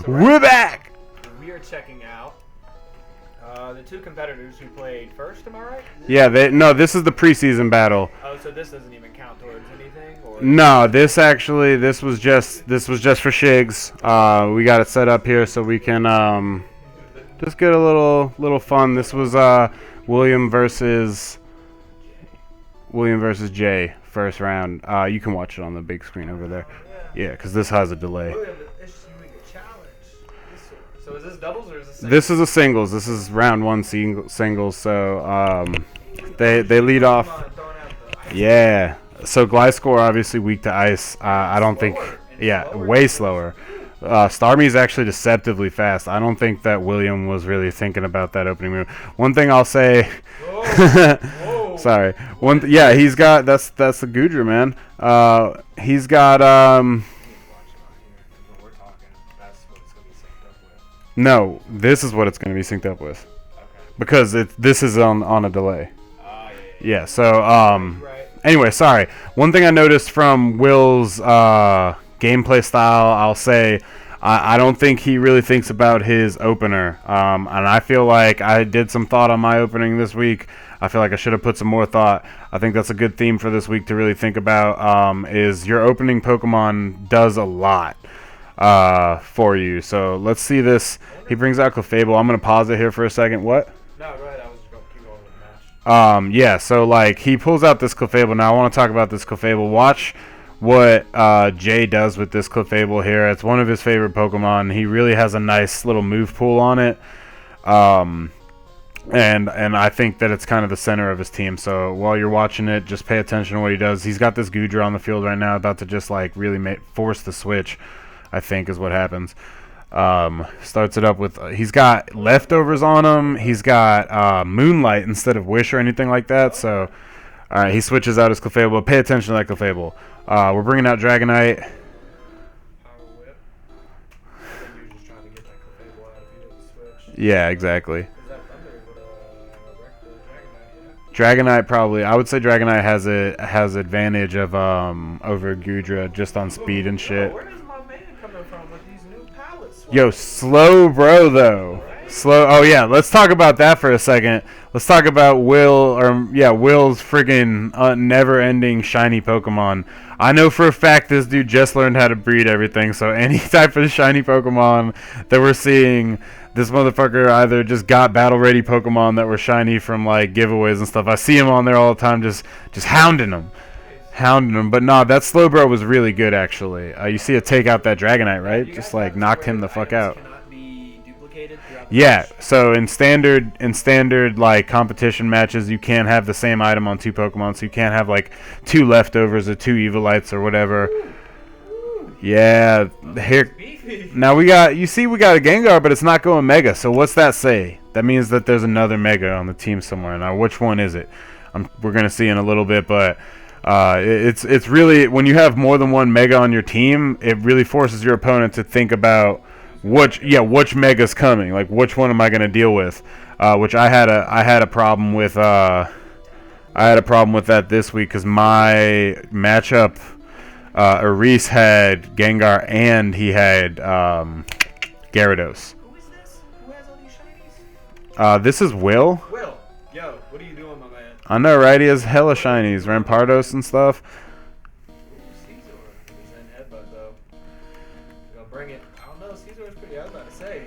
We're back! We are checking out the two competitors who played first, am I right? Yeah, this is the preseason battle. Oh, so this doesn't even count towards anything? Or No, this was just for shigs. We got it set up here so we can just get a little fun. This was William versus Jay, first round. You can watch it on the big screen over there. Yeah, because this has a delay. So is this doubles or is this singles? This is a singles. This is round one singles. So they lead off. Yeah. So Gliscor obviously weak to ice. I don't think. Yeah, way slower. Starmie is actually deceptively fast. I don't think that William was really thinking about that opening move. One thing I'll say. Whoa. Sorry. Yeah, he's got that's the Goodra, man. He's got No, this is what it's going to be synced up with. Okay. Because this is on a delay. Yeah, so Right. anyway, sorry. One thing I noticed from Will's gameplay style, I'll say I don't think he really thinks about his opener. And I feel like I did some thought on my opening this week. I feel like I should have put some more thought. I think that's a good theme for this week to really think about, is your opening Pokemon does a lot for you. So let's see this. He brings out Clefable. I'm going to pause it here for a second. What? No, go ahead. I was just going to keep going with the match. Yeah, so like he pulls out this Clefable. Now I want to talk about this Clefable. Watch what Jay does with this Clefable here. It's one of his favorite Pokemon. He really has a nice little move pool on it. And I think that it's kind of the center of his team. So while you're watching it, just pay attention to what he does. He's got this Goodra on the field right now, about to just like really force the switch, I think is what happens. Starts it up with he's got leftovers on him. He's got Moonlight instead of Wish or anything like that. So all right, he switches out his Clefable. Pay attention to that Clefable. We're bringing out Dragonite. Power Whip. I think you're just trying to get that Clefable out if you didn't switch. Yeah, exactly. Is that Thunder would wreck the Dragonite, yeah? Dragonite probably. I would say Dragonite has advantage of over Goodra just on speed and shit. Where does my man coming from with these new palettes? Yo, slow bro though. Slow. Oh yeah, let's talk about that for a second. Let's talk about Will's friggin' never-ending shiny Pokemon. I know for a fact this dude just learned how to breed everything, so any type of shiny Pokemon that we're seeing, this motherfucker either just got battle-ready Pokemon that were shiny from like giveaways and stuff. I see him on there all the time, just hounding them. But nah, that Slowbro was really good actually. You see it take out that Dragonite, right? Just like knocked him the fuck out. Cannot be duplicated throughout the Yeah, match. so in standard like competition matches, you can't have the same item on two Pokemon, so you can't have like two leftovers or two Evilites or whatever. Yeah, here now we got a Gengar, but it's not going Mega. So what's that say? That means that there's another Mega on the team somewhere. Now, which one is it? We're gonna see in a little bit, but it's really, when you have more than one Mega on your team, it really forces your opponent to think about which Mega's coming. Like, which one am I gonna deal with? Which I had a problem with. I had a problem with that this week because my matchup, Aris had Gengar and he had Gyarados. Who is this? Who has all these shinies? This is Will. Will. Yo, what are you doing, my man? I know, right? He has hella shinies, Rampardos and stuff. Caesar is in headbutt though. Gonna bring it. I don't know. Caesar is pretty. I was about to say.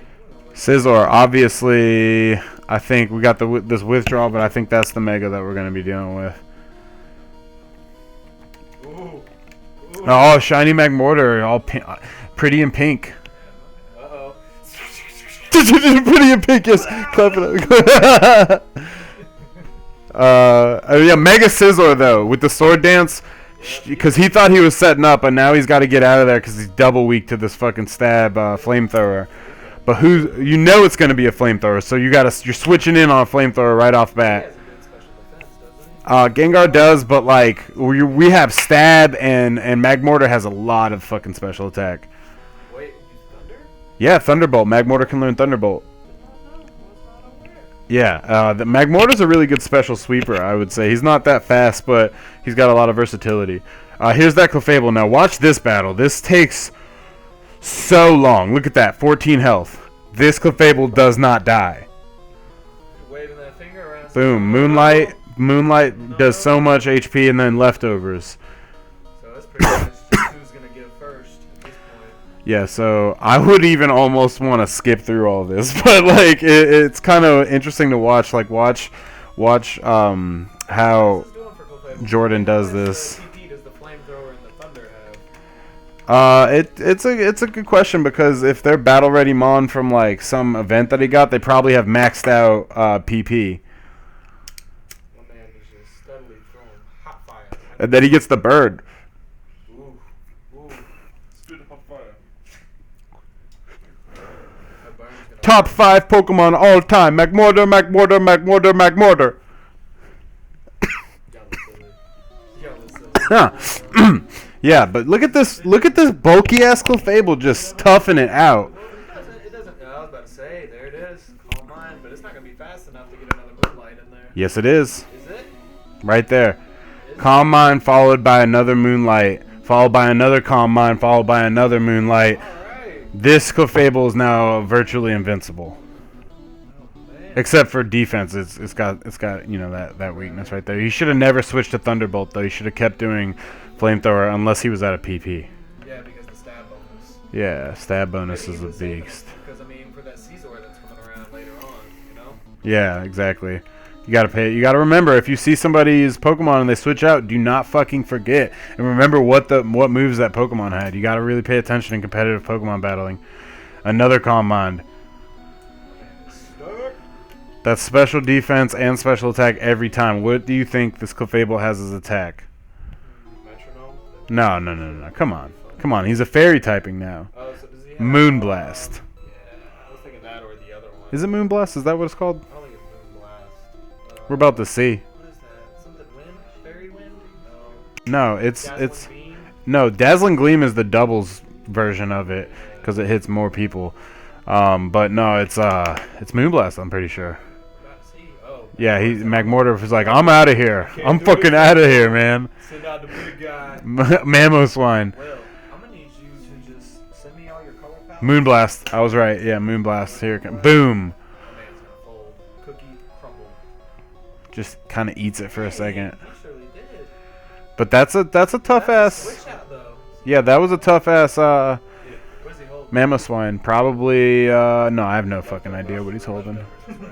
Scizor, obviously, I think we got this withdrawal, but I think that's the Mega that we're going to be dealing with. Ooh. Oh, shiny Magmortar, all pretty in pink. Uh-oh. Pretty in pink, yes. Clap it up. Yeah, Mega Scizor, though, with the Sword Dance, because he thought he was setting up, and now he's got to get out of there because he's double weak to this fucking stab Flamethrower. But it's going to be a Flamethrower, so you're switching in on a Flamethrower right off bat. Gengar does, but like we have Stab and Magmortar has a lot of fucking special attack. Wait, Thunder? Yeah, Thunderbolt. Magmortar can learn Thunderbolt. Yeah, the Magmortar's a really good special sweeper, I would say. He's not that fast, but he's got a lot of versatility. Here's that Clefable. Now watch this battle. This takes So long. Look at that. 14 health. This Clefable does not die. Waving that finger around. Boom. Moonlight. Moonlight does so much HP and then leftovers. So that's pretty much just who's gonna give first at this point. Yeah, so I would even almost want to skip through all this, but like it's kind of interesting to watch. Like watch how What's this doing for Clefable? Jordan does How much, this. TP does the flamethrower and the thunder have? It's a good question because if they're battle ready Mon from like some event that he got, they probably have maxed out PP, One man is just steadily throwing hot fire. and then he gets the bird. Ooh, ooh. Spit hot fire. That burn's gonna Top 5 Pokemon all time. Magmortar, Magmortar, Magmortar, Magmortar. Y'all look silly. Huh. Yeah, but look at this bulky ass Clefable just toughing it out. It doesn't. I was about to say, there it is. Calm mind, but it's not gonna be fast enough to get another Moonlight in there. Yes, it is. Is it? Right there. Is it? Calm Mind followed by another Moonlight, followed by another Calm Mind, followed by another Moonlight. Alright. This Clefable is now virtually invincible. Oh, man. Except for defense, it's got you know that weakness right there. He should have never switched to Thunderbolt though. He should have kept doing Flamethrower unless he was at a PP. Yeah, because the stab bonus. Yeah, stab bonus Maybe is a even save it, beast. Because I mean, for that Caesar that's coming around later on, you know. Yeah, exactly. You gotta remember if you see somebody's Pokemon and they switch out, do not fucking forget and remember what moves that Pokemon had. You gotta really pay attention in competitive Pokemon battling. Another Calm Mind. Stuck. That's special defense and special attack every time. What do you think this Clefable has as attack? Metronome. No. Come on. He's a fairy typing now. Oh, so does he have Moonblast. Yeah, I was thinking that or the other one. Is it Moonblast? Is that what it's called? I don't think it's Moonblast. We're about to see. What is that? Something wind? Fairy wind? No, No. it's Dazzling beam? no. Dazzling Gleam is the doubles version of it because it hits more people. But no, it's Moonblast. I'm pretty sure. About to see. Oh. Yeah, Magmortar was like, I'm out of here. I'm fucking out of here, man. Send out the big guy. Mamoswine. Well, I'm gonna need you to just send me all your color palettes. Moonblast. I was right. Yeah, Moonblast. Here it comes. Boom. My man's gonna fold. Cookie crumble. Just kind of eats it for a second. He surely did. But that's a tough That's a ass. switch out though. Yeah, that was a tough ass Yeah. What is he holding? Mamoswine. Probably no, I have no fucking idea what he's holding. That's right.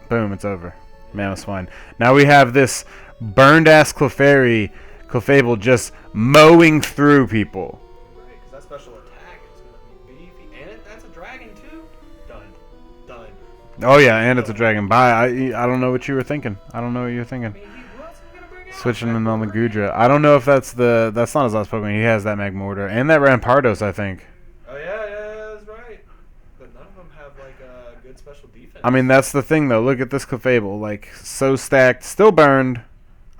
Boom, it's over. Mamoswine. Now we have this burned ass Clefable just mowing through people. Right, 'cause that special attack is gonna be beefy, and that's a dragon too. Done. Oh yeah, and it's a dragon. Bye. I don't know what you were thinking. I don't know what you were I thinking. mean, who else is he gonna bring out? Switching in on the Gudra. I don't know if that's not his last Pokemon. He has that Magmortar and that Rampardos, I think. Oh yeah, that's right. But none of them have like a good special defense. I mean, that's the thing though. Look at this Clefable, like so stacked, still burned.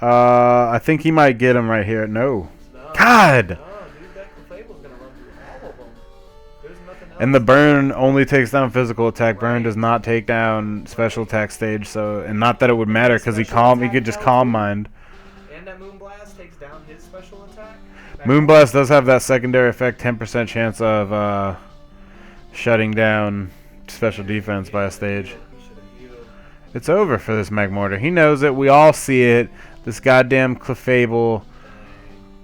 I think he might get him right here. No. No, God! No, dude, that Clefable's gonna run through all of them. There's nothing else. And the burn only takes down physical attack. Burn does not take down special attack stage. So, and not that it would matter because he could just calm mind. And that Moonblast takes down his special attack. Moonblast does have that secondary effect, 10% chance of shutting down special defense by a stage. He should've healed. It's over for this Magmortar. He knows it. We all see it. This goddamn Clefable.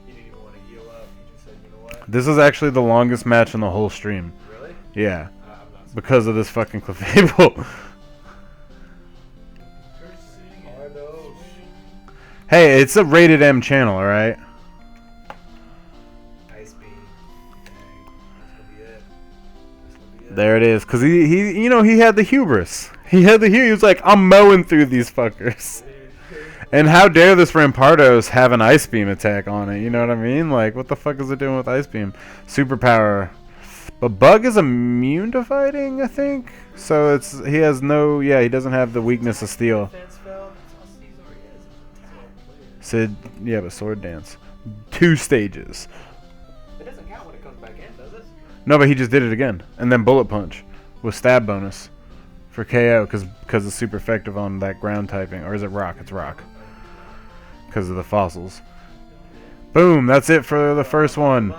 He didn't even want to heal up. He just said, you know what? This is actually the longest match in the whole stream. Really? Yeah, I'm not surprised. because of this fucking Clefable. Hey, it's a rated M channel, alright? Ice beam. Dang. That's gonna be it. That's gonna be it. There it is. Because he had the hubris. He was like, I'm mowing through these fuckers. And how dare this Rampardos have an Ice Beam attack on it? You know what I mean? Like, what the fuck is it doing with Ice Beam? Superpower. But Bug is immune to fighting, I think. So he doesn't have the weakness of Steel. Defense fell. That's all Caesar is. He's a player. Sid, yeah, but Sword Dance. 2 stages. It doesn't count when it comes back in, does it? No, but he just did it again. And then Bullet Punch with stab bonus for KO because it's super effective on that ground typing. Or is it rock? It's rock. Because of the fossils. Boom, that's it for the first one.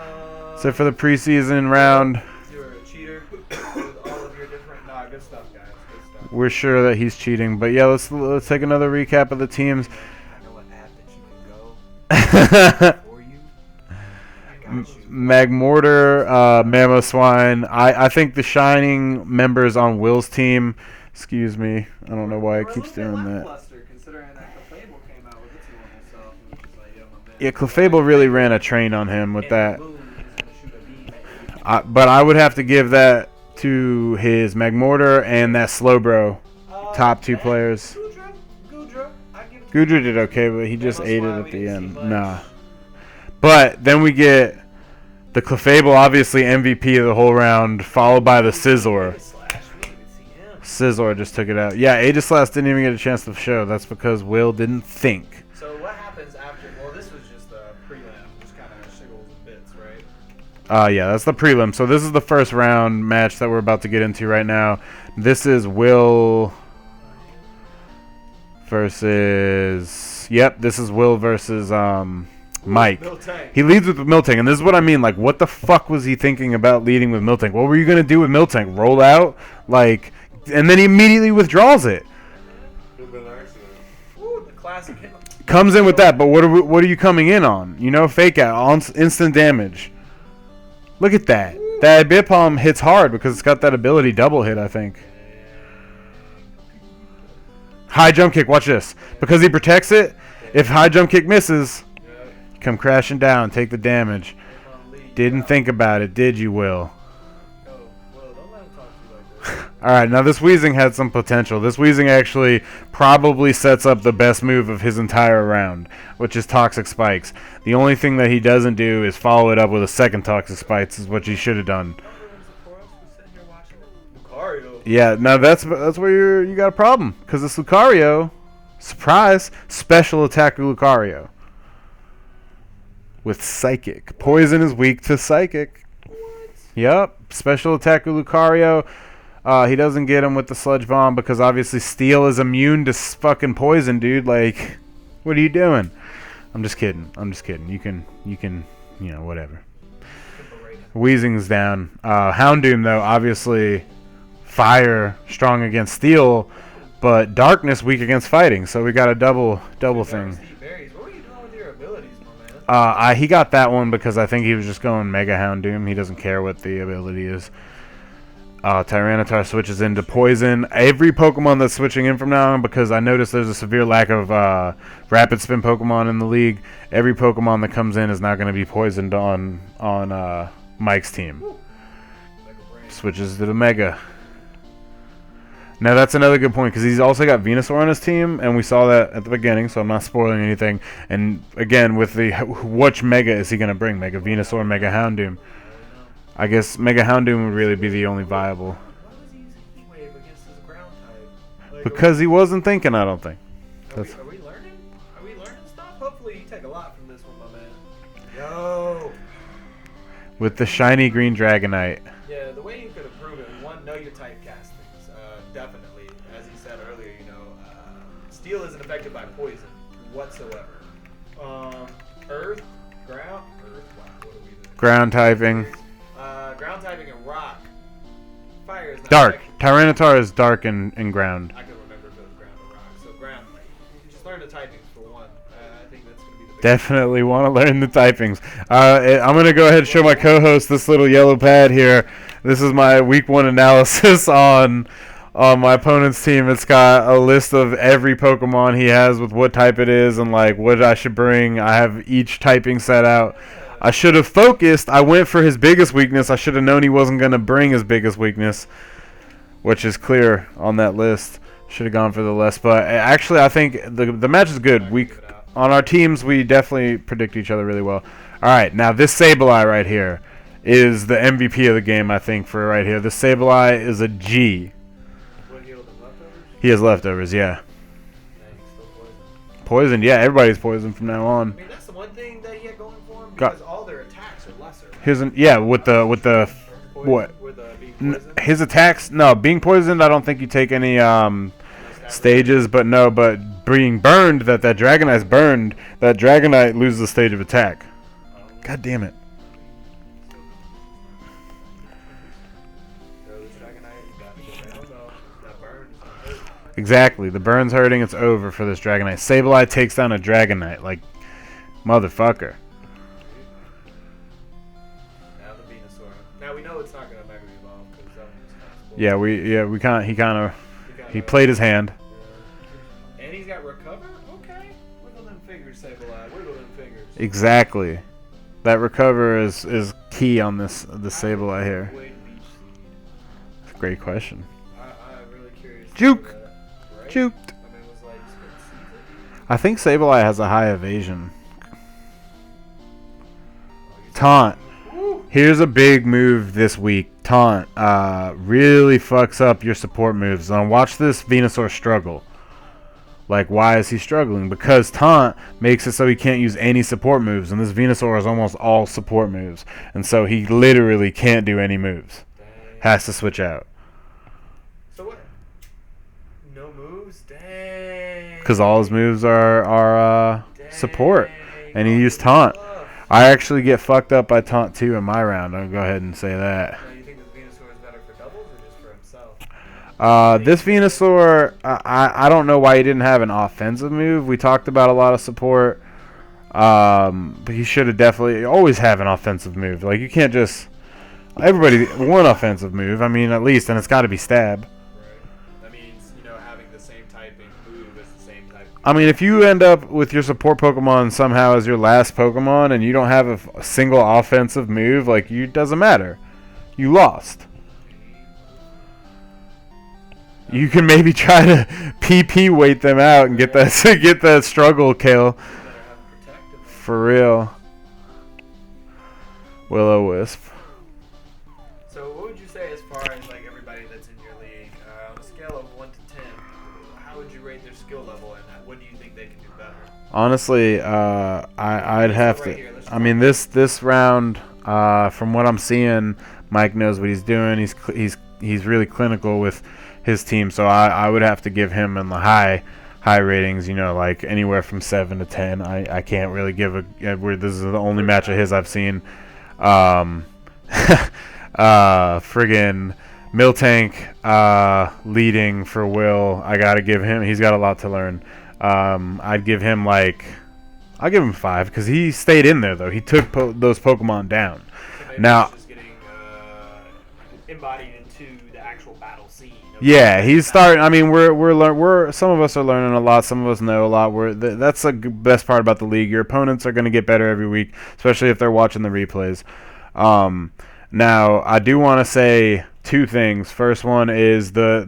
Except for the preseason round. You were a cheater with all of your different. Nah, good stuff, guys. Good stuff. We're sure that he's cheating. But yeah, let's take another recap of the teams. I know what app that you can go for you. I got you. Magmortar, Mamoswine. I think the shining members on Will's team. Excuse me. I don't know why it keeps doing that. Considering that Clefable came out with its normal self, and was just like, yo, my man. Yeah, Clefable really ran a train on him with that. And Moon is gonna shoot a beam at you. But I would have to give that to his Magmortar and that Slowbro. Top two players. Goodra, I give it to Gudra did okay, but he just Mamoswine, ate it we at the didn't end. see much. Nah. But then we get the Clefable, obviously MVP of the whole round, followed by the Scizor. Slash, we didn't even see him. Scizor just took it out. Yeah, Aegislash didn't even get a chance to show. That's because Will didn't think. So what happens after? Well, this was just a prelim, just kind of shiggles and bits, right? Yeah, that's the prelim. So this is the first round match that we're about to get into right now. This is Will versus... Yep, this is Will versus Mike. Miltank. He leads with Miltank, and this is what I mean. Like, what the fuck was he thinking about leading with Miltank? What were you going to do with Miltank? Roll out? Like, and then he immediately withdraws it. Ooh, the classic hit. Comes in with that, but what are you coming in on? You know, fake out, on instant damage. Look at that. That Bipalm hits hard because it's got that ability double hit, I think. High jump kick, watch this. Because he protects it, if high jump kick misses, come crashing down, take the damage. Didn't think about it, did you, Will? Well, don't let him talk to you like this. Alright, now this Weezing had some potential. This Weezing actually probably sets up the best move of his entire round, which is Toxic Spikes. The only thing that he doesn't do is follow it up with a second Toxic Spikes, is what he should have done. Lucario. Yeah, now that's where you got a problem, because it's Lucario. Surprise! Special attack Lucario. With Psychic. Poison is weak to Psychic. Yep, special attack Lucario. He doesn't get him with the Sludge Bomb because obviously Steel is immune to fucking poison, dude. Like, what are you doing? I'm just kidding. You can, you know, whatever. Weezing's down. Houndoom, though, obviously fire strong against Steel, but Darkness weak against fighting. So we got a double thing. Steve Berries, what were you doing with your abilities, my man? He got that one because I think he was just going Mega Houndoom. He doesn't care what the ability is. Tyranitar switches into Poison. Every Pokemon that's switching in from now on, because I noticed there's a severe lack of Rapid Spin Pokemon in the league. Every Pokemon that comes in is not going to be poisoned on Mike's team. Switches to the Mega. Now that's another good point because he's also got Venusaur on his team, and we saw that at the beginning, so I'm not spoiling anything. And again, with the which Mega is he going to bring? Mega Venusaur, Mega Houndoom? I guess Mega Houndoom would really be the only viable. Why was he using Heat-Wave against his ground type? Like, Because he wasn't thinking, I don't think. Are we learning? Are we learning stuff? Hopefully you take a lot from this one, my man. Yo! With the shiny green Dragonite. Yeah, the way you could improve it, one, know your type castings. Definitely. As he said earlier, you know, Steel isn't affected by poison whatsoever. Earth, wow, what are we doing? Ground typing. Ground typing and rock. Fire is not Dark. affected. Tyranitar is dark in ground. I can remember if it was ground or rock. So ground, just learn the typings for one. I think that's going to be the big Definitely want to learn the typings. I'm going to go ahead and show my co-host this little yellow pad here. This is my week 1 analysis on my opponent's team. It's got a list of every Pokemon he has with what type it is and like what I should bring. I have each typing set out. I should have focused. I went for his biggest weakness. I should have known he wasn't going to bring his biggest weakness, which is clear on that list. Should have gone for the less. But actually, I think the match is good. On our teams, we definitely predict each other really well. All right, now this Sableye right here is the MVP of the game, I think, for right here. This Sableye is a G. What healed him, leftovers? He has leftovers, yeah. Yeah, he's still poisoned. Poisoned, yeah. Everybody's poisoned from now on. I mean, that's the one thing that he had going for him Got- because all their attacks are lesser. Right? With the what? With being poisoned. His attacks, no, being poisoned, I don't think you take any stages, but being burned, that Dragonite's burned, that Dragonite loses a stage of attack. God damn it. Dragonite, you got it. I don't know. That burn is gonna hurt. Exactly. The burn's hurting. It's over for this Dragonite. Sableye takes down a Dragonite. Like, motherfucker. Now the Venusaur. Now we know it's not gonna Mega Evolve because that one was kind of spoiled. He played his hand. And he's got Recover? Okay. Wiggle them fingers, Sableye. Wiggle them fingers. Exactly. That Recover is key on this Sableye here. Avoid Leech Seed. That's a great question. I'm really curious. Juke! Right? Juked. I mean, it was like split season. I think Sableye has a high evasion. Taunt. Here's a big move this week. Taunt really fucks up your support moves. Now watch this Venusaur struggle. Like, why is he struggling? Because Taunt makes it so he can't use any support moves, and this Venusaur is almost all support moves. And so he literally can't do any moves. Dang. Has to switch out. So what? No moves? Dang. Because all his moves are support. Dang. And he used Taunt. I actually get fucked up by Taunt 2 in my round. I'll go ahead and say that. Now, you think this Venusaur is better for doubles or just for himself? This Venusaur, I don't know why he didn't have an offensive move. We talked about a lot of support. But he should have definitely always have an offensive move. Like, you can't just... Everybody, one offensive move, I mean, at least, and it's got to be stab. Right. That means, having the same typing move as the same type. I mean, if you end up with your support Pokemon somehow as your last Pokemon and you don't have a single offensive move, like, it doesn't matter. You lost. You can maybe try to PP wait them out and get that struggle kill. Better have protective. For real. Will-O-Wisp. So what would you say as far as like everybody that's in your league on a scale of 1 to 10? How would you rate their skill level, and what do you think they can do better? Honestly, I'd have right to. here, let's I mean, this round, from what I'm seeing, Mike knows what he's doing. He's really clinical with his team, so I would have to give him in the high ratings. Like anywhere from 7 to 10. I can't really give where this is the only match of his I've seen. Friggin' Miltank leading for Will. I gotta give him. He's got a lot to learn. I'd give him I'll give him 5 because he stayed in there though. He took those Pokemon down. So maybe Now, he's just getting embodied into the actual battle scene. yeah, he's starting. I mean, we're some of us are learning a lot. Some of us know a lot. That's the best part about the league. Your opponents are going to get better every week, especially if they're watching the replays. Now, I do want to say 2 things. First one is the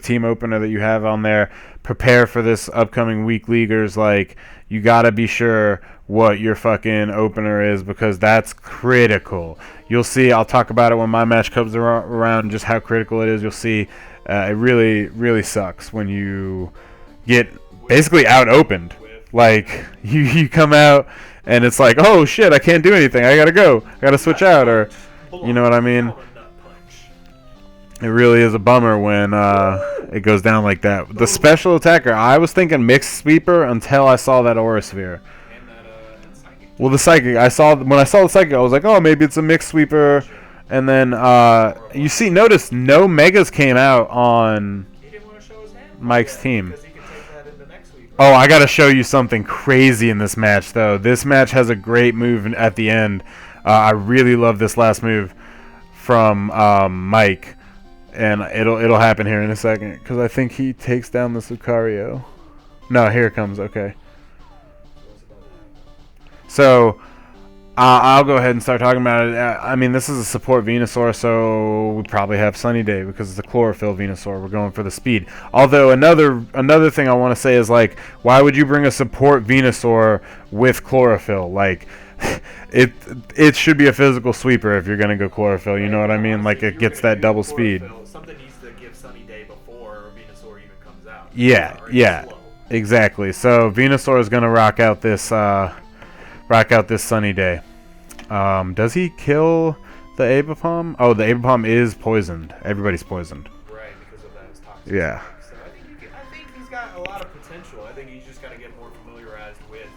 team opener that you have on there. Prepare for this upcoming week, leaguers. Like, you got to be sure what your fucking opener is because that's critical. You'll see. I'll talk about it when my match comes around, just how critical it is. You'll see. It really, really sucks when you get basically out-opened. Like, you come out and it's like, oh shit, I can't do anything. I gotta go. I gotta switch out, or you know what I mean. It really is a bummer when it goes down like that. The special attacker, I was thinking mixed sweeper until I saw that Aura Sphere. Well, the psychic, when I saw the psychic, I was like, oh, maybe it's a mixed sweeper. And then notice no megas came out on Mike's team. Oh, I gotta show you something crazy in this match, though. This match has a great move at the end. I really love this last move from Mike, and it'll happen here in a second because I think he takes down the Lucario. No, here it comes. Okay. So I'll go ahead and start talking about it. I mean, this is a support Venusaur, so we probably have Sunny Day because it's a Chlorophyll Venusaur. We're going for the speed. Although another thing I want to say is, like, why would you bring a support Venusaur with Chlorophyll? Like, it should be a physical sweeper if you're going to go Chlorophyll. You know what I mean? Like, it gets that double speed. Something needs to give Sunny Day before Venusaur even comes out. Yeah, exactly. So Venusaur is going to rock out this Sunny Day. Does he kill the Abapom? Oh, the Abapom is poisoned. Everybody's poisoned. Right, because of that toxic. Yeah. So I think he's got a lot of potential. I think he's just got to get more familiarized with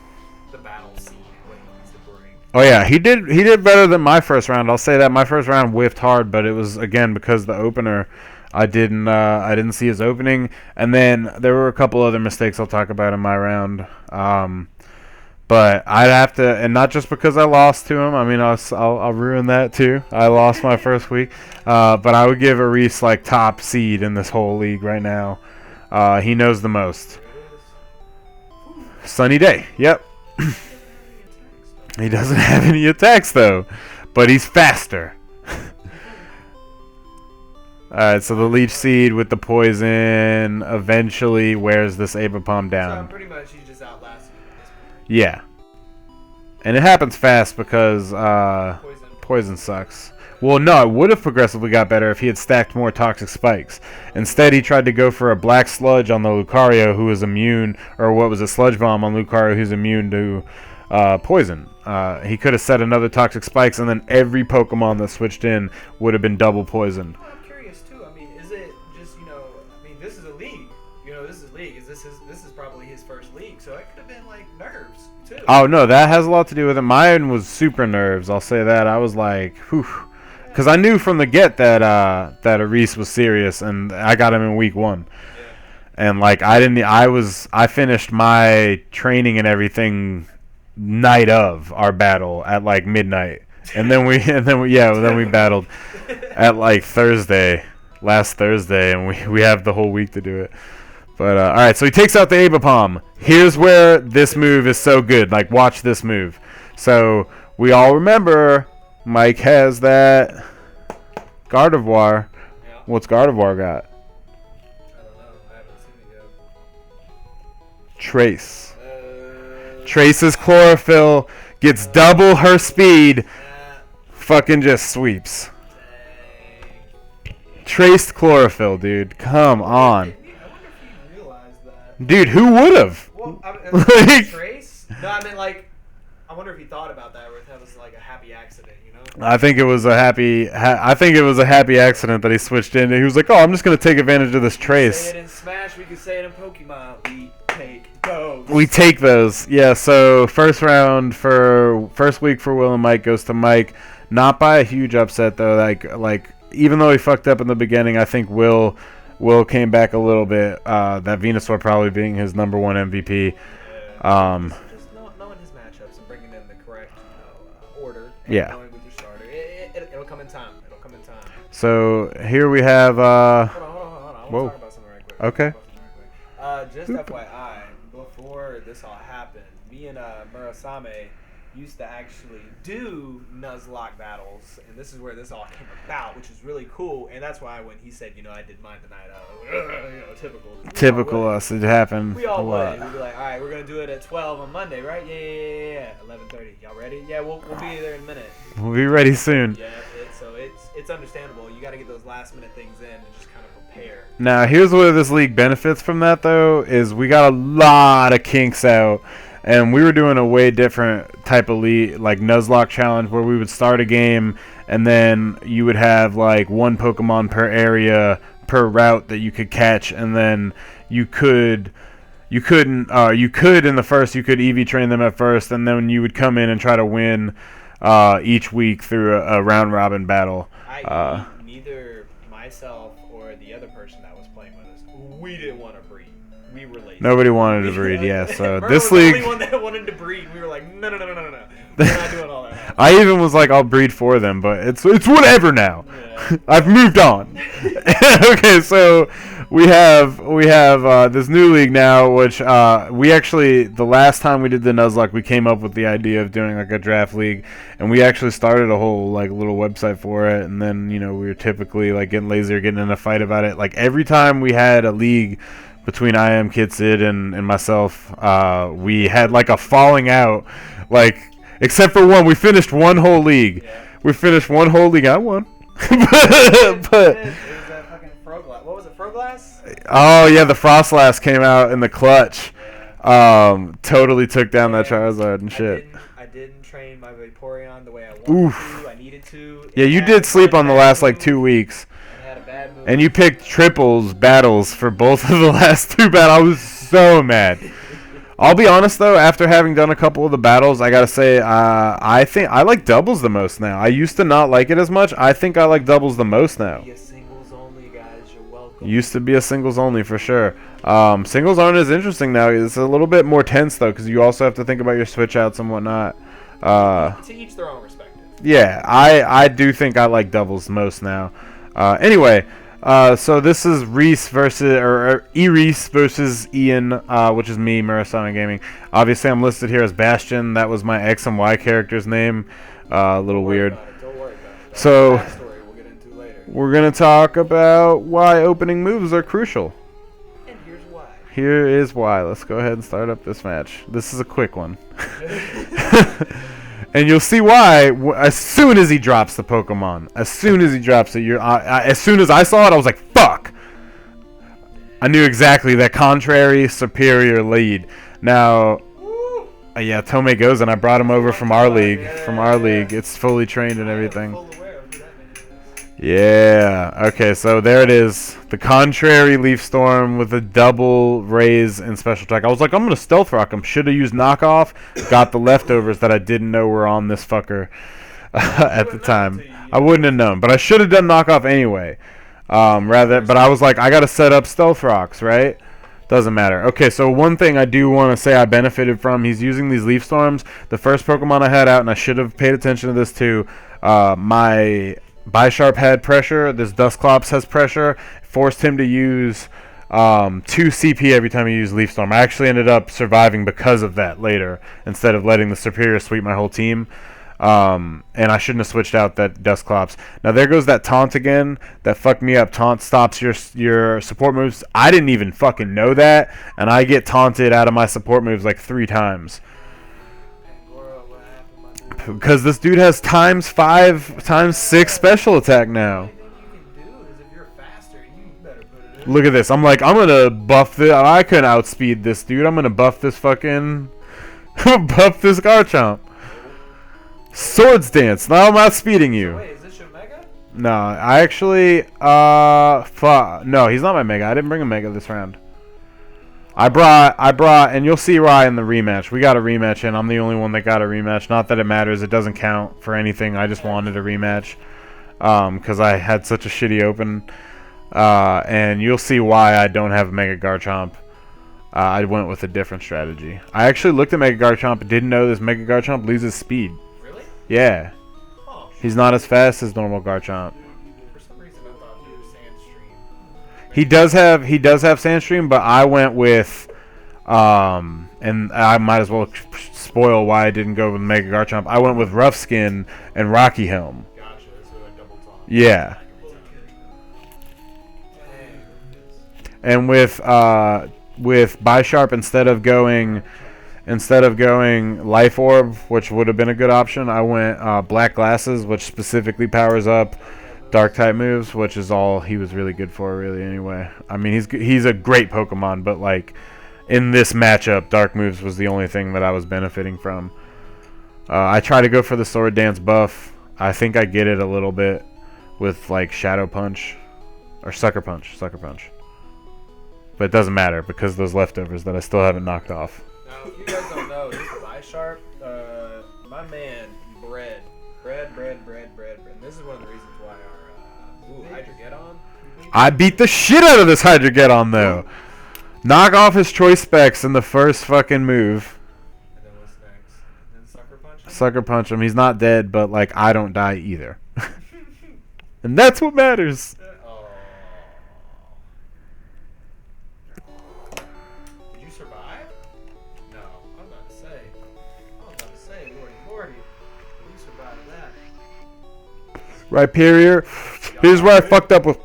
the battle scene and what he needs to bring. Oh yeah, he did better than my first round. I'll say that my first round whiffed hard, but it was again because the opener I didn't see his opening, and then there were a couple other mistakes I'll talk about in my round. But I'd have to, and not just because I lost to him. I mean, I'll ruin that too. I lost my first week, but I would give Reese like top seed in this whole league right now. He knows the most. Sunny day. Yep. He doesn't have any attacks though, but he's faster. Alright, so the leech seed with the poison eventually wears this Abapom down. So pretty much he's just outlasted at this point. Yeah. And it happens fast because poison sucks. Well, no, it would have progressively got better if he had stacked more toxic spikes. Instead, he tried to go for a black sludge on the Lucario who is immune, or what was a sludge bomb on Lucario who's immune to poison. He could have set another toxic spikes, and then every Pokemon that switched in would have been double poisoned. This is a league. This is a league. This is probably his first league, so it could have been like nerves too. Oh no, that has a lot to do with it. Mine was super nerves. I'll say that. I was like, whew, because I knew from the get that Reese was serious, and I got him in week 1. Yeah. And like I finished my training and everything night of our battle at like midnight, and then we battled at like last Thursday, and we have the whole week to do it. But all right, so he takes out the Abapom. Here's where this move is so good. Like, watch this move. So we all remember Mike has that Gardevoir. Yeah. What's Gardevoir got? I don't know. I haven't seen it yet. Trace. Trace's chlorophyll gets double her speed. Fucking just sweeps. Traced chlorophyll, dude. Come on. I wonder if he realized that. Dude, who would have? Well, like, Trace? No, I mean, like, I wonder if he thought about that, or if that was like a happy accident, you know? I think it was a happy. I think it was a happy accident that he switched in. He was like, "Oh, I'm just gonna take advantage of this Trace." Say it in Smash. We could say it in Pokemon. We take those. We take those. Yeah. So first week for Will and Mike goes to Mike. Not by a huge upset though. Like. Even though he fucked up in the beginning, I think Will came back a little bit. That Venusaur probably being his #1 MVP. Just knowing his matchups and bringing in the correct order. And knowing with your starter, it'll come in time. It'll come in time. So here we have. Hold on. I want to talk about something right quick. Okay. Just FYI, before this all happened, me and Murasame used to actually do Nuzlocke battles, and this is where this all came about, which is really cool. And that's why when he said, I did mine tonight, typical us, it happened. We all would. We'd be like, all right, we're gonna do it at 12 on Monday, right? Yeah. 11:30. Y'all ready? Yeah, we'll be there in a minute. We'll be ready soon. Yeah, it's understandable. You got to get those last minute things in and just kind of prepare. Now, here's where this league benefits from that though, is we got a lot of kinks out. And we were doing a way different type of league, like Nuzlocke challenge, where we would start a game, and then you would have like one Pokemon per area per route that you could catch, and then you could in the first you could EV train them at first, and then you would come in and try to win each week through a round robin battle. Neither myself or the other person that was playing with us, we didn't want to breed. We were lazy. Nobody wanted to breed, yeah. So this league, league, the only one that wanted to breed. We were like, no. We're not doing all that. I even was like, I'll breed for them, but it's whatever now. Yeah. I've moved on. Okay, so we have this new league now, which we actually, the last time we did the Nuzlocke, we came up with the idea of doing like a draft league, and we actually started a whole like little website for it, and then we were typically like getting lazy or getting in a fight about it. Like every time we had a league between I Am Kid Sid and myself, we had like a falling out, like except for one. We finished one whole league. Yeah. We finished one whole league. I won. But it was that fucking Froglass. What was it, Froglass? Oh yeah, the Frostlass came out in the clutch. Totally took down that Charizard and shit. I didn't train my Vaporeon the way I wanted to. I needed to. Yeah, you did sleep on the last like 2 weeks. And you picked triples battles for both of the last 2 battles. I was so mad. I'll be honest though, after having done a couple of the battles, I gotta say, I think I like doubles the most now. I used to not like it as much. I think I like doubles the most now. Be a singles only, guys. You're welcome. Used to be a singles only for sure. Singles aren't as interesting now. It's a little bit more tense though, because you also have to think about your switch outs and whatnot. To each their own respective. Yeah, I do think I like doubles most now. Anyway. So this is Reese versus Reese versus Ian, which is me, Murasana Gaming. Obviously, I'm listed here as Bastion. That was my X and Y character's name. A little weird. Don't worry about it. So Backstory we'll get into later. we're gonna talk about why opening moves are crucial. And here's why. Here is why. Let's go ahead and start up this match. This is a quick one. And you'll see why as soon as he drops the Pokemon. As soon as he drops it, as soon as I saw it, I was like, fuck! I knew exactly that contrary, superior lead. Now, yeah, Tomei goes, and I brought him over from our league. It's fully trained and everything. Yeah. Okay, so there it is. The contrary Leaf Storm with a double raise and special attack. I was like, I'm going to stealth rock him. Should have used knockoff. Got the leftovers that I didn't know were on this fucker at the time. I wouldn't have known, but I should have done knockoff anyway. But I was like, I got to set up stealth rocks, right? Doesn't matter. Okay, so one thing I do want to say I benefited from, he's using these Leaf Storms. The first Pokemon I had out, and I should have paid attention to this too, my Bisharp had pressure. This Dusclops has pressure. Forced him to use 2 CP every time he used Leaf Storm. I actually ended up surviving because of that later, instead of letting the Superior sweep my whole team. And I shouldn't have switched out that Dusclops. Now there goes that taunt again. That fucked me up. Taunt stops your support moves. I didn't even fucking know that, and I get taunted out of my support moves like 3 times. Because this dude has ×5, ×6 special attack now. Look at this. I'm like, I'm going to buff this. I couldn't outspeed this dude. I'm going to buff this fucking... buff this Garchomp. Swords Dance. Now I'm outspeeding you. Wait, is this your Mega? No, I actually... no, he's not my Mega. I didn't bring a Mega this round. I brought, and you'll see why in the rematch. We got a rematch, and I'm the only one that got a rematch. Not that it matters. It doesn't count for anything. I just wanted a rematch because I had such a shitty open. And you'll see why I don't have a Mega Garchomp. I went with a different strategy. I actually looked at Mega Garchomp and didn't know this Mega Garchomp loses speed. Really? Yeah. Oh, He's not as fast as normal Garchomp. for some reason I thought he was Sandstream. He does have Sandstream, but I went with and I might as well spoil why I didn't go with Mega Garchomp. I went with Rough Skin and Rocky Helm. Gotcha, so like double taunt. Yeah. And with Bisharp, instead of going Life Orb, which would have been a good option, I went Black Glasses, which specifically powers up Dark type moves, which is all he was really good for, really. Anyway, I mean, he's a great Pokemon, but like in this matchup, Dark moves was the only thing that I was benefiting from. I try to go for the Sword Dance buff. I think I get it a little bit with like Shadow Punch or Sucker Punch. But it doesn't matter because of those leftovers that I still haven't knocked off. Now, if you guys don't know, this is Bisharp. My man bred. And this is one of the reasons why our Hydreigon. I beat the shit out of this Hydreigon though. Knock off his choice specs in the first fucking move. And then what's next? And then Sucker Punch. Sucker Punch him. He's not dead, but like I don't die either. And that's what matters. Oh. Did you survive? No. I was about to say, Lordy. You survived that. Rhyperior. Here's where I fucked up with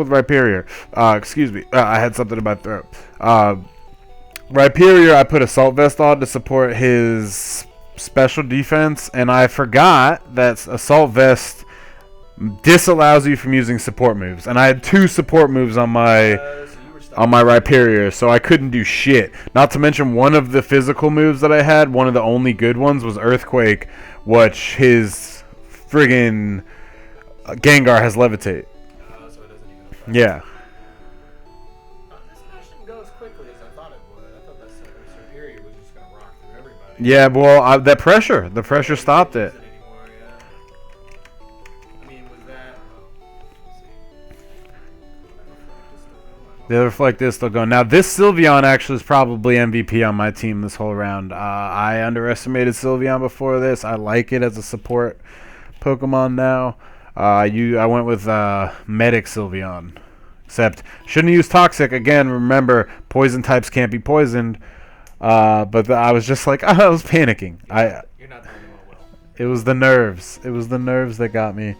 Rhyperior. Excuse me. I had something in my throat. Rhyperior, I put Assault Vest on to support his special defense, and I forgot that Assault Vest disallows you from using support moves. And I had 2 support moves on my Rhyperior, so I couldn't do shit. Not to mention one of the physical moves that I had, one of the only good ones, was Earthquake, which his friggin' Gengar has Levitate. So it doesn't even affect Yeah. this match didn't go as quickly as I thought it would. I thought that Yeah, well, the pressure stopped it. Anymore, yeah. I mean, was that? Let's see. The reflect is still going. Now, this Sylveon actually is probably MVP on my team this whole round. I underestimated Sylveon before this. I like it as a support Pokemon now. I went with Medic Sylveon. Except, shouldn't use Toxic. Again, remember, poison types can't be poisoned. But I was just like, I was panicking. You're not the only one, Will. It was the nerves. It was the nerves that got me.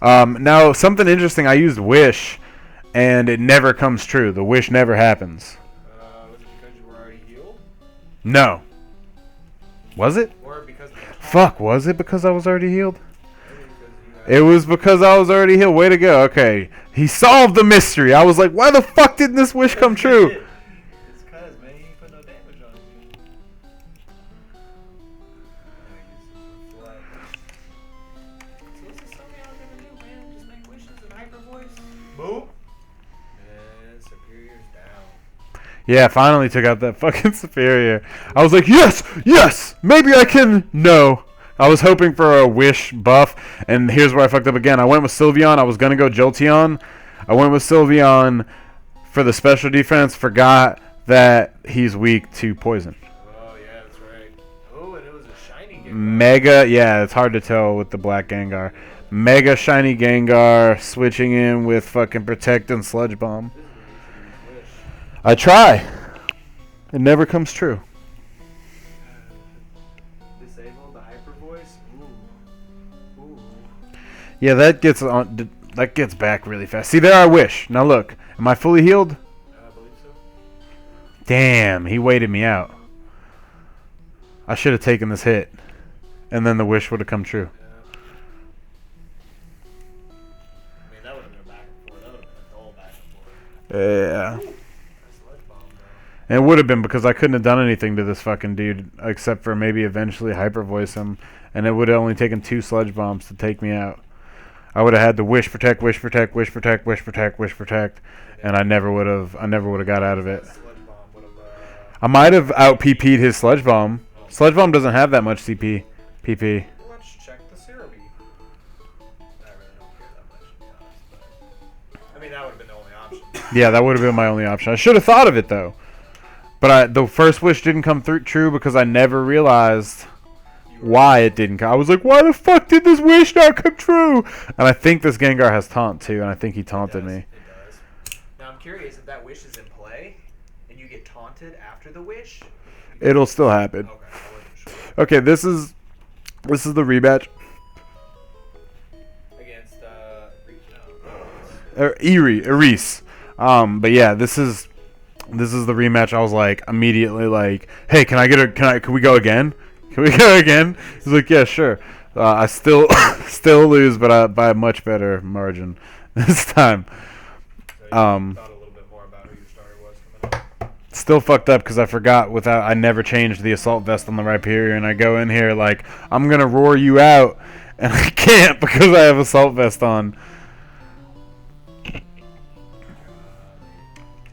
Now, something interesting. I used Wish, and it never comes true. The wish never happens. Was it because you were already healed? No. Was it? Or because of the Fuck, was it because I was already healed? maybe because you had It was because I was already healed. Way to go. Okay. He solved the mystery. I was like, why the fuck didn't this wish come true? It's cause, man, you ain't put no damage on you. So what's this something I'm gonna do, man? Just make wishes in hyper voice? Boom. And Superior's down. Yeah, finally took out that fucking Superior. I was like, yes, yes, maybe I can. No. I was hoping for a Wish buff, and here's where I fucked up again. I went with Sylveon. I was going to go Jolteon. I went with Sylveon for the special defense, forgot that he's weak to poison. Oh, yeah, that's right. Oh, and it was a shiny Gengar. Mega, yeah, it's hard to tell with the black Gengar. Mega shiny Gengar, switching in with fucking Protect and Sludge Bomb. This is where you should use Wish. I try. It never comes true. Disable the hyper voice? Ooh. Ooh. Yeah, that gets back really fast. See, there I wish. Now look, am I fully healed? I believe so. Damn, he waited me out. I should have taken this hit, and then the wish would have come true. Yeah. I mean, that would have been a back and forth. That would have been a dull back and forth. Yeah. That sludge bomb, though. And it would have been because I couldn't have done anything to this fucking dude except for maybe eventually hyper voice him, and it would have only taken 2 sludge bombs to take me out. I would have had to wish protect, wish protect, wish protect, wish protect, wish protect, and I never would have got out of it. That sludge bomb would have. I might have out PP'd his sludge bomb. Sludge bomb doesn't have that much CP, PP. Let's check the Cerebi. I really don't care that much, to be honest. But I mean, that would have been the only option. Yeah, that would have been my only option. I should have thought of it though, but the first wish didn't come through true because I never realized why it didn't come. I was like, why the fuck did this wish not come true? And I think this Gengar has taunt too, and I think he taunted me. It does. Now I'm curious if that wish is in play, and you get taunted after the wish. It'll still happen. Okay, I wasn't sure. Okay, this is the rematch. Against Eris. But yeah, this is the rematch. I was like immediately like, hey, can we go again? Can we go again? He's like, yeah, sure. I still lose, but by a much better margin this time. So you thought a little bit more about who your starter was coming up. Still fucked up because I forgot I never changed the assault vest on the Rhyperior, and I go in here like I'm gonna roar you out, and I can't because I have assault vest on. So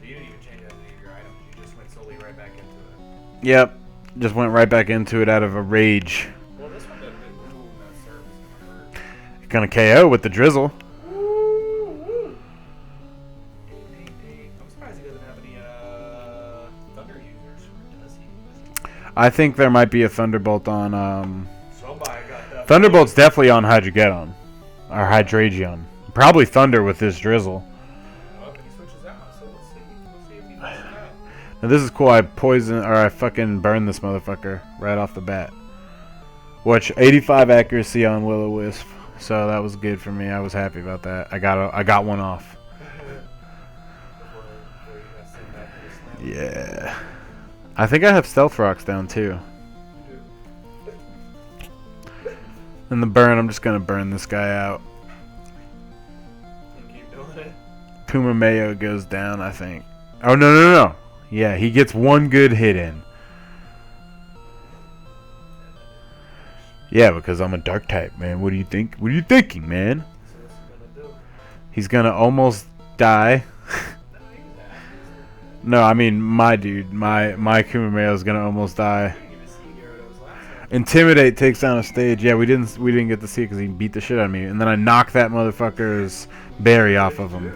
you didn't even change out any of your items. You just went solely right back into it. Yep, just went right back into it out of a rage. Well, this one doesn't. Ooh, that serve is gonna hurt. Gonna KO with the drizzle. Woo! Ding, ding, ding. I'm surprised he doesn't have any thunder users. Or does he? I think there might be a Thunderbolt on. Somebody got that. Thunderbolt's definitely on Hydreigon. Or Hydreigon. Probably Thunder with this drizzle. Well, he switches out, so let's see. Let's see if he does that. Now this is cool. I fucking burn this motherfucker right off the bat. Which 85 accuracy on Will-O-Wisp. So that was good for me. I was happy about that. I got one off. Before you guys send back to the slam. Yeah. I think I have Stealth Rocks down too. And the burn, I'm just gonna burn this guy out. And keep doing it. Puma Mayo goes down, I think. Oh no. Yeah, he gets one good hit in. Yeah, because I'm a dark type, man. What do you think? What are you thinking, man? So what's he gonna do? He's gonna almost die. No, he's happy. No, I mean my dude, my Kumameyo is gonna almost die. You didn't even see Gyarados Intimidate takes down a stage. Yeah, we didn't get to see it because he beat the shit out of me, and then I knocked that motherfucker's berry off of him.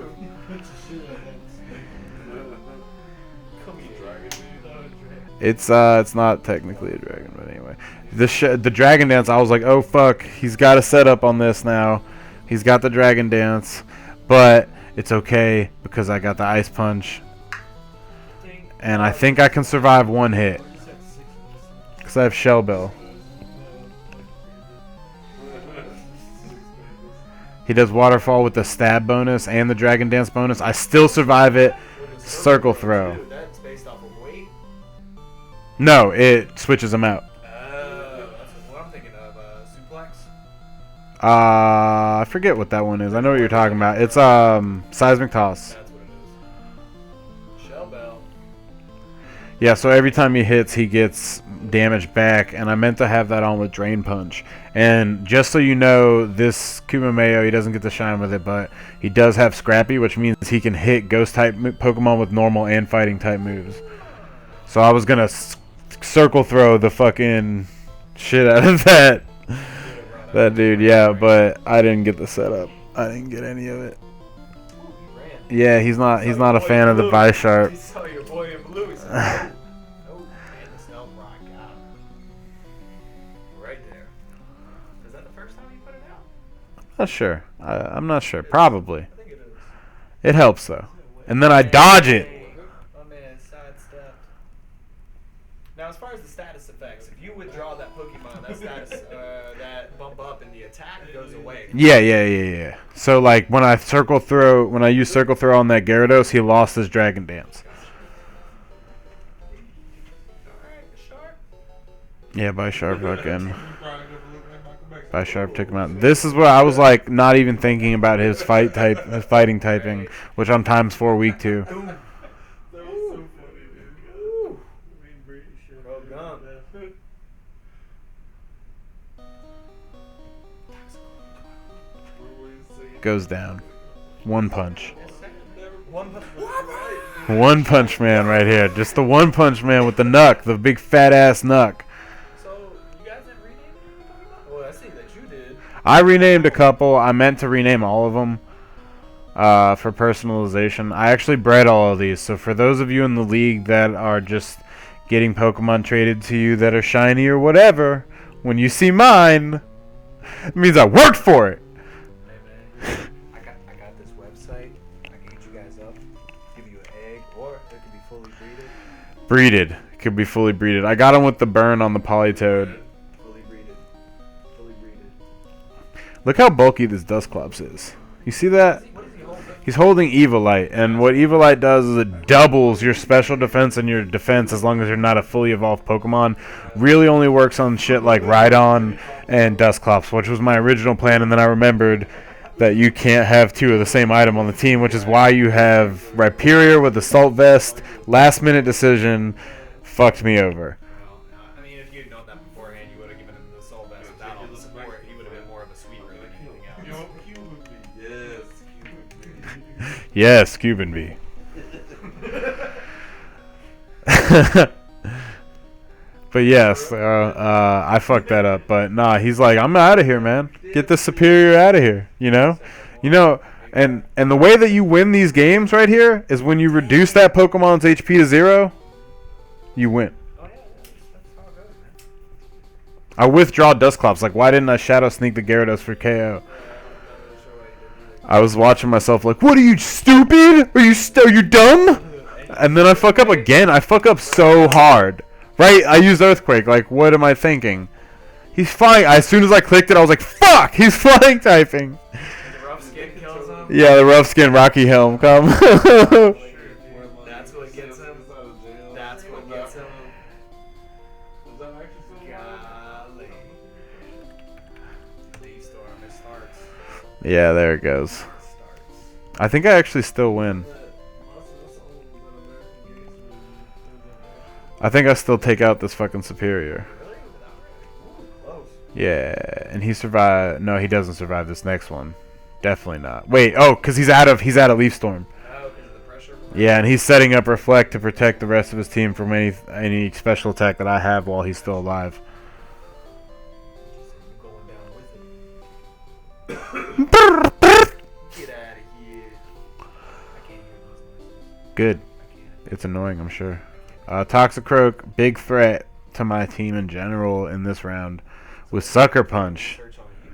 It's not technically a dragon, but anyway, the dragon dance. I was like, oh fuck, he's got a setup on this now. He's got the dragon dance, but it's okay because I got the ice punch, and I think I can survive one hit because I have Shell Bell. He does waterfall with the stab bonus and the dragon dance bonus. I still survive it. Circle throw. That's based off of weight. No, it switches them out. That's what I'm thinking of. Suplex. I forget what that one is. I know what you're talking about. It's seismic toss. That's what it is. Shell Bell. Yeah, so every time he hits, he gets damage back, and I meant to have that on with Drain Punch. And just so you know, this Kumameyo, he doesn't get to shine with it, but he does have Scrappy, which means he can hit Ghost-type Pokemon with normal and Fighting-type moves. So I was going to circle throw the fucking shit out of that dude, yeah, but I didn't get the setup. I didn't get any of it. Yeah, he's not a fan of the Bisharp. He saw your boy in blue. He said, oh, man, the Snow Rock got him. Right there. Is that the first time you put it out? Not sure. I'm not sure. Probably. I think it is. It helps though. And then I dodge it. My man sidestepped. Now, as far as the status effects, if you withdraw that Pokemon, that status, that bump up in the attack goes away. Yeah. So like when I use circle throw on that Gyarados, he lost his Dragon Dance. Yeah, Bisharp fucking. Bisharp took him out. This is where I was like not even thinking about his fighting typing, which I'm ×4 weak to. Goes down. One punch. One Punch Man right here. Just the One Punch Man with the Nuck, the big fat ass Nuck. So, you guys didn't rename any Pokemon? Well, I see that you did. I renamed a couple. I meant to rename all of them for personalization. I actually bred all of these. So for those of you in the league that are just getting Pokemon traded to you that are shiny or whatever, when you see mine, it means I worked for it. I got this website. I can get you guys up, give you an egg, or it could be fully breeded. Breeded. It could be fully breeded. I got him with the burn on the Politoed. Fully breeded. Look how bulky this Dusclops is. You see that? What is he holding? He's holding Eviolite, and what Eviolite does is it doubles your special defense and your defense as long as you're not a fully evolved Pokemon. Really only works on shit like Rhydon and Dusclops, which was my original plan, and then I remembered that you can't have two of the same item on the team, which is why you have Rhyperior with Assault Vest. Last minute decision fucked me over. I mean, if you had known that beforehand, you would have given him the Soul Vest without all the support. He would have been more of a sweeper than anything else. Yes, Cuban B. But yes, I fucked that up. But nah, he's like, I'm out of here, man. Get the Superior out of here. You know, and the way that you win these games right here is when you reduce that Pokemon's HP to 0, you win. I withdraw Dusclops. Like, why didn't I Shadow Sneak the Gyarados for KO? I was watching myself like, what are you, stupid? Are you dumb? And then I fuck up again. I fuck up so hard. Right? I used Earthquake. Like, what am I thinking? He's flying. As soon as I clicked it, I was like, fuck! He's flying typing. The rough skin kills him. Yeah, the rough skin Rocky Helm. Come. That's what gets him. That's what gets him. Golly. D-Storm, it starts. Yeah, there it goes. I think I actually still win. I think I still take out this fucking Superior. Really? Close. Yeah, and he survived. No, he doesn't survive this next one. Definitely not. Wait, oh, because he's out of Leaf Storm. Oh, because of the pressure. Yeah, and he's setting up Reflect to protect the rest of his team from any special attack that I have while he's still alive. Get out of here. I can't hear those noises. Good. I can't. It's annoying, I'm sure. Toxicroak, big threat to my team in general in this round with Sucker Punch. Search on you.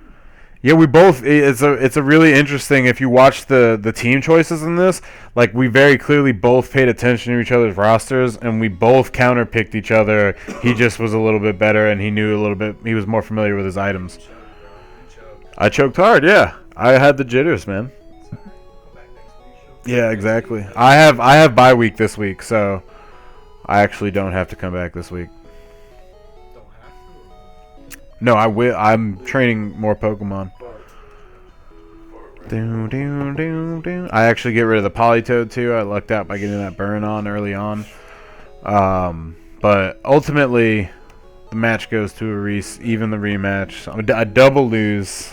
Yeah, we both. It's a really interesting. If you watch the team choices in this, like we very clearly both paid attention to each other's rosters, and we both counterpicked each other. He just was a little bit better, and he knew a little bit. He was more familiar with his items. You choked, bro. You choked. I choked hard. Yeah, I had the jitters, man. It's alright. Come back next week. Yeah, exactly. I have bye week this week, so I actually don't have to come back this week. Don't have to. No, I will. I'm training more Pokemon. I actually get rid of the Politoed too. I lucked out by getting that burn on early on. But ultimately, the match goes to a Reese, even the rematch. I double lose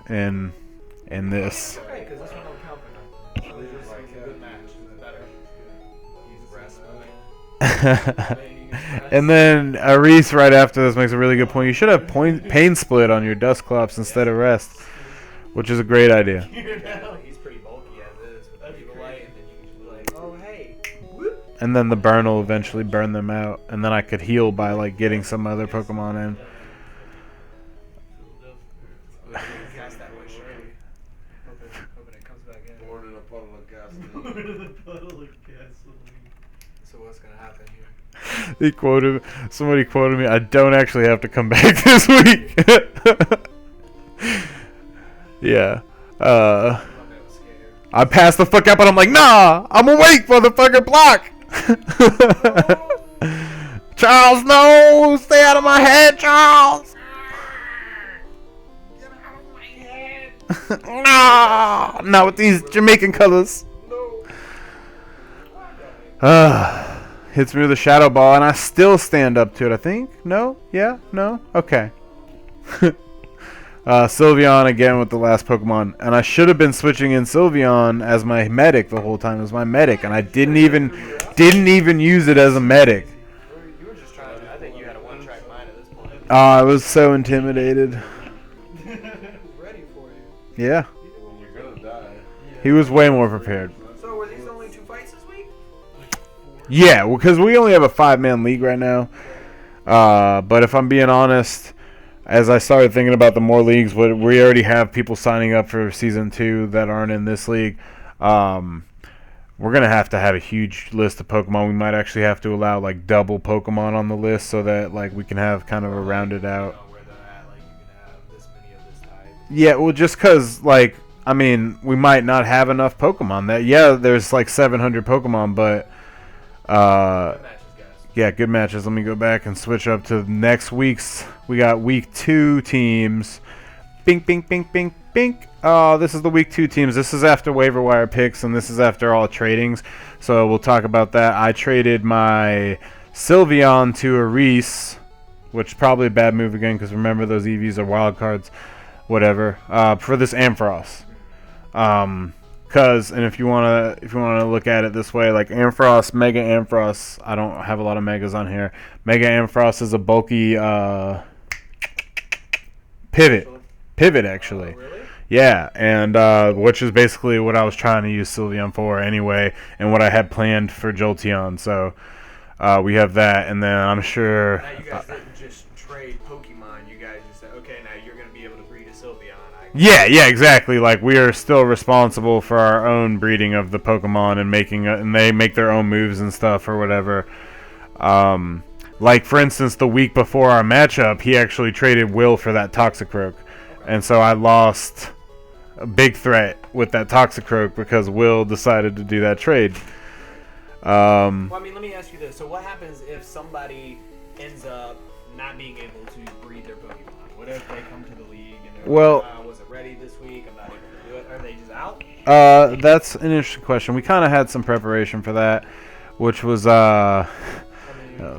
in this. Okay, because this one don't count for nothing. So this is like a good match. It's better. He's rest. And then Reese right after this makes a really good point. You should have pain split on your Dusclops instead of rest, which is a great idea. He's pretty bulky as is with the Evilite, and then you can just be like, oh hey, whoop. And then the burn will eventually burn them out, and then I could heal by like getting some other Pokemon in. Cast that way, sure. Hoping it comes back in. Born in a puddle of gasoline. So what's gonna happen here? Somebody quoted me, I don't actually have to come back this week. Yeah. My man was scared. I passed the fuck up and I'm like, nah, I'm awake, motherfucker, block. Charles, no, stay out of my head, Charles. Get out of my head. Nah, not with these Jamaican colors. No. Hits me with a Shadow Ball, and I still stand up to it, I think. No? Yeah? No? Okay. Sylveon again with the last Pokemon. And I should have been switching in Sylveon as my medic the whole time. It was my medic, and I didn't even use it as a medic. You were just trying to. I think you had a one-track mind at this point. I was so intimidated. Ready for you. Yeah. You're gonna die. He was way more prepared. So were these the only 2 fights this week? Yeah, because we only have a 5-man league right now. But if I'm being honest, as I started thinking about the more leagues, we already have people signing up for Season 2 that aren't in this league. We're going to have a huge list of Pokemon. We might actually have to allow, like, double Pokemon on the list so that, like, we can have kind of a rounded out. Where they're at, like you can have this many of this type. Yeah, well, just because, like, I mean, we might not have enough Pokemon. There's, like, 700 Pokemon, but... Good matches, guys. Yeah, good matches. Let me go back and switch up to next week's. We got week 2 teams. Bink, bink, bink, bink, bink. Oh, this is the week 2 teams. This is after waiver wire picks, and this is after all tradings. So we'll talk about that. I traded my Sylveon to a Reese, which is probably a bad move again, because remember those EVs are wild cards. Whatever. For this Ampharos. And if you wanna look at it this way, like Ampharos, Mega Ampharos, I don't have a lot of megas on here. Mega Ampharos is a bulky pivot actually. Oh, really? Yeah, and which is basically what I was trying to use Sylveon for anyway, and what I had planned for Jolteon. So we have that, and then I'm sure. Now you guys didn't just trade Pokemon. You guys just said, okay, now you're gonna be able to breed a Sylveon. Yeah, exactly. Like we are still responsible for our own breeding of the Pokemon and and they make their own moves and stuff or whatever. Like for instance, the week before our matchup, he actually traded Will for that Toxicroak, and so I lost a big threat with that Toxicroak because Will decided to do that trade. Well, I mean, let me ask you this. So what happens if somebody ends up not being able to breed their Pokemon? What if they come to the league and they're like, I wasn't ready this week, I'm not able to do it. Are they just out? That's an interesting question. We kind of had some preparation for that, which was oh,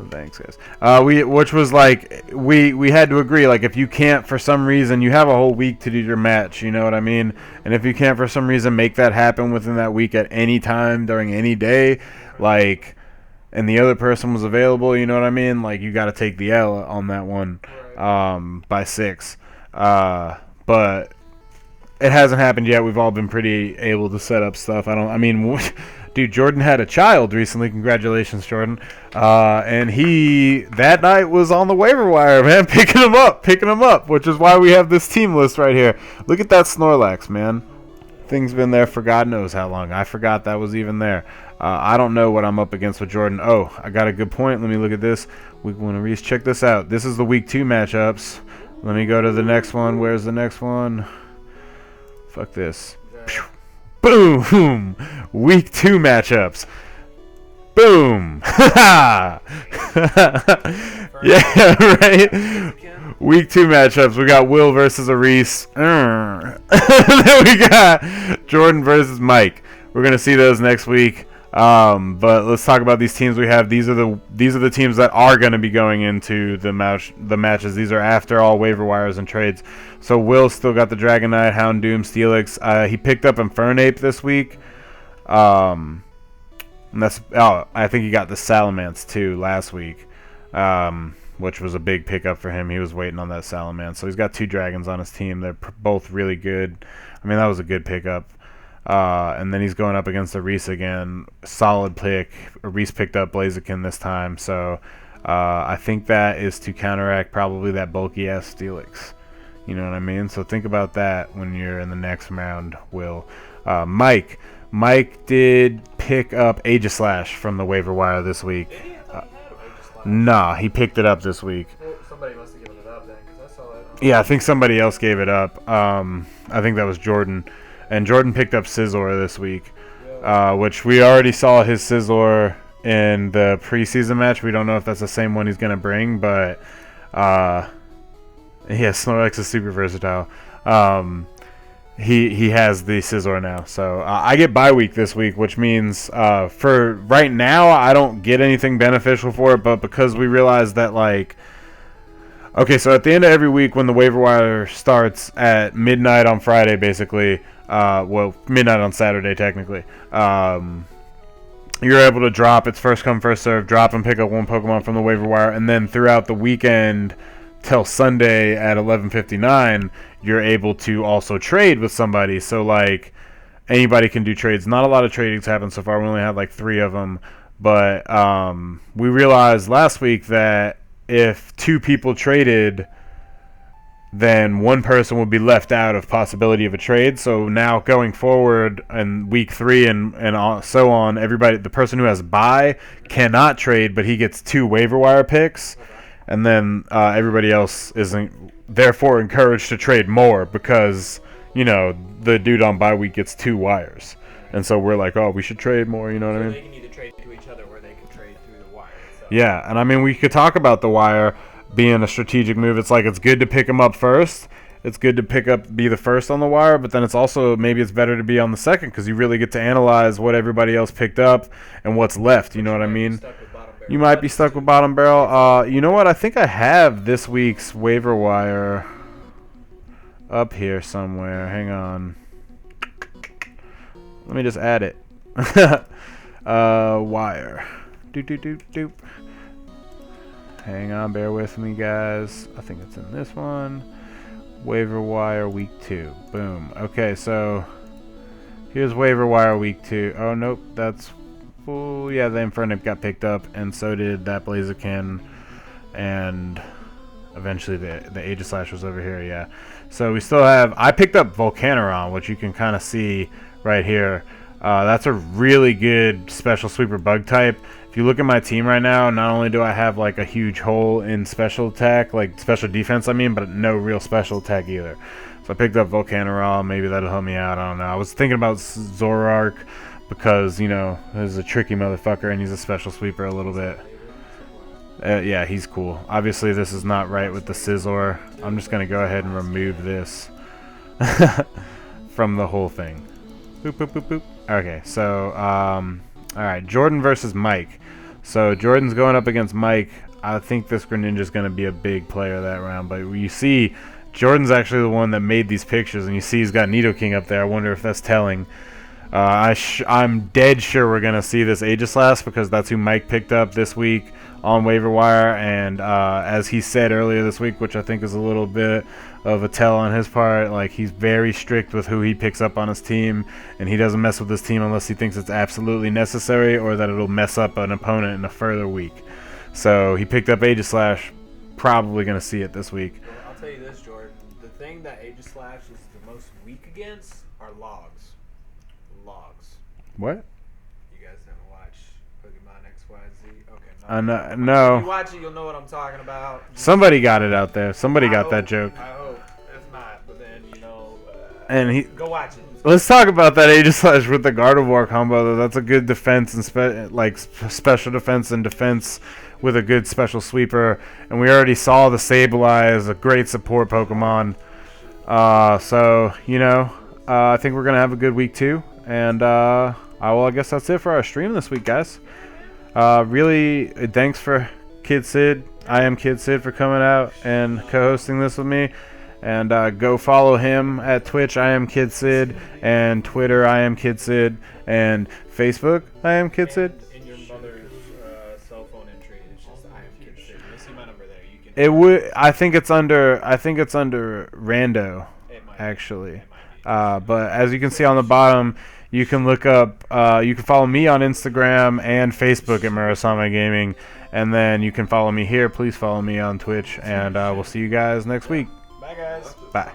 thanks guys. Which was like we had to agree, like if you can't for some reason, you have a whole week to do your match, you know what I mean? And if you can't for some reason make that happen within that week at any time during any day, like, and the other person was available, you know what I mean? Like you got to take the L on that one, by 6. But it hasn't happened yet. We've all been pretty able to set up stuff. Dude, Jordan had a child recently. Congratulations, Jordan. And he, that night, was on the waiver wire, man, picking him up, which is why we have this team list right here. Look at that Snorlax, man. Thing's been there for God knows how long. I forgot that was even there. I don't know what I'm up against with Jordan. Oh, I got a good point. Let me look at this. Week 1 of Reese. Check this out. This is the Week 2 matchups. Let me go to the next one. Where's the next one? Fuck this. Boom! Week 2 matchups. Boom! Yeah, right? Week 2 matchups. We got Will versus Reese. Then we got Jordan versus Mike. We're gonna see those next week. But let's talk about these teams we have. These are the teams that are going to be going into the matches. These are after all waiver wires and trades. So Will still got the Dragonite, Houndoom, Steelix. He picked up Infernape this week. And I think he got the Salamence too last week, which was a big pickup for him. He was waiting on that Salamence. So he's got 2 dragons on his team. They're both really good. I mean, that was a good pickup. And then he's going up against a Reese again. Solid pick. Reese picked up Blaziken this time. So I think that is to counteract probably that bulky-ass Steelix. You know what I mean? So think about that when you're in the next round, Will. Mike did pick up Aegislash from the waiver wire this week. Nah, he picked it up this week. Well, somebody must have given it up then, because I saw it. Yeah, I think somebody else gave it up. I think that was Jordan. And Jordan picked up Scizor this week, which we already saw his Scizor in the preseason match. We don't know if that's the same one he's going to bring, but yeah, Snorlax is super versatile. He has the Scizor now. So I get bye week this week, which means for right now I don't get anything beneficial for it, but because we realize that, like, okay, so at the end of every week when the waiver wire starts at midnight on Friday, basically, well, midnight on Saturday, technically, you're able to drop, it's first come, first serve, drop and pick up 1 Pokemon from the waiver wire, and then throughout the weekend till Sunday at 11:59, you're able to also trade with somebody. So, like, anybody can do trades. Not a lot of tradings happened so far. We only had, like, 3 of them. But we realized last week that if 2 people traded, then 1 person would be left out of possibility of a trade. So now going forward in week 3 and so on, everybody, the person who has bye cannot trade, but he gets 2 waiver wire picks, and then everybody else isn't therefore encouraged to trade more because, you know, the dude on bye week gets 2 wires, and so we're like, oh, we should trade more. You know what I mean? They can either trade to each other or they can trade through the wire. So. Yeah, and I mean, we could talk about the wire being a strategic move. It's like, it's good to pick them up first. It's good to be the first on the wire, but then it's also, maybe it's better to be on the second because you really get to analyze what everybody else picked up and what's left. You know what I mean? You might be stuck with bottom barrel. You know what? I think I have this week's waiver wire up here somewhere. Hang on. Let me just add it. Wire. Doop. Hang on, bear with me, guys. I think it's in this one. Waiver wire week 2. Boom. Okay, so here's waiver wire week 2. Oh, nope, that's... Oh, yeah, the Infernape got picked up, and so did that Blaziken, and eventually the Aegislash was over here, yeah. So we still have... I picked up Volcaneron, which you can kind of see right here. That's a really good special sweeper bug type. If you look at my team right now, not only do I have like a huge hole in special attack, like special defense, I mean, but no real special attack either. So I picked up Volcaneron. Maybe that'll help me out. I don't know. I was thinking about Zoroark because, you know, he's a tricky motherfucker and he's a special sweeper a little bit. Yeah, he's cool. Obviously, this is not right with the Scizor. I'm just going to go ahead and remove this from the whole thing. Boop, boop, boop, boop. Okay, so, alright, Jordan versus Mike. So, Jordan's going up against Mike. I think this Greninja's going to be a big player that round. But you see, Jordan's actually the one that made these pictures. And you see he's got Nidoking up there. I wonder if that's telling. I'm dead sure we're gonna see this Aegislash because that's who Mike picked up this week on waiver wire, and as he said earlier this week, which I think is a little bit of a tell on his part, like he's very strict with who he picks up on his team, and he doesn't mess with his team unless he thinks it's absolutely necessary or that it'll mess up an opponent in a further week. So he picked up Aegislash, probably gonna see it this week. Well, I'll tell you this, Jordan. The thing that Aegislash is the most weak against are logs. Logs. What? You guys never watch Pokemon XYZ? Okay. If you No. watch it, you'll know what I'm talking about. Somebody got it out there. Somebody I got hope- that joke. I hope. If not, but then, And he. go watch it. Let's talk about that Aegislash with the Gardevoir combo. Though that's a good defense and special defense and defense with a good special sweeper. And we already saw the Sableye, a great support Pokemon. So I think we're gonna have a good week too. And I guess that's it for our stream this week, guys. Really, thanks for Kid Sid. I am Kid Sid for coming out and co-hosting this with me. And go follow him at Twitch, I am Kid Sid, and Twitter, I am Kid Sid, and Facebook, I am Kid Sid. In your mother's cell phone entry, it's just I am Kid Sid. You'll see my number there. You can. It would. I think it's under Rando, It might actually. It might be. But as you can see on the bottom, you can look up. You can follow me on Instagram and Facebook at Murasame Gaming, and then you can follow me here. Please follow me on Twitch, and we'll see you guys next week. Bye, guys. Bye.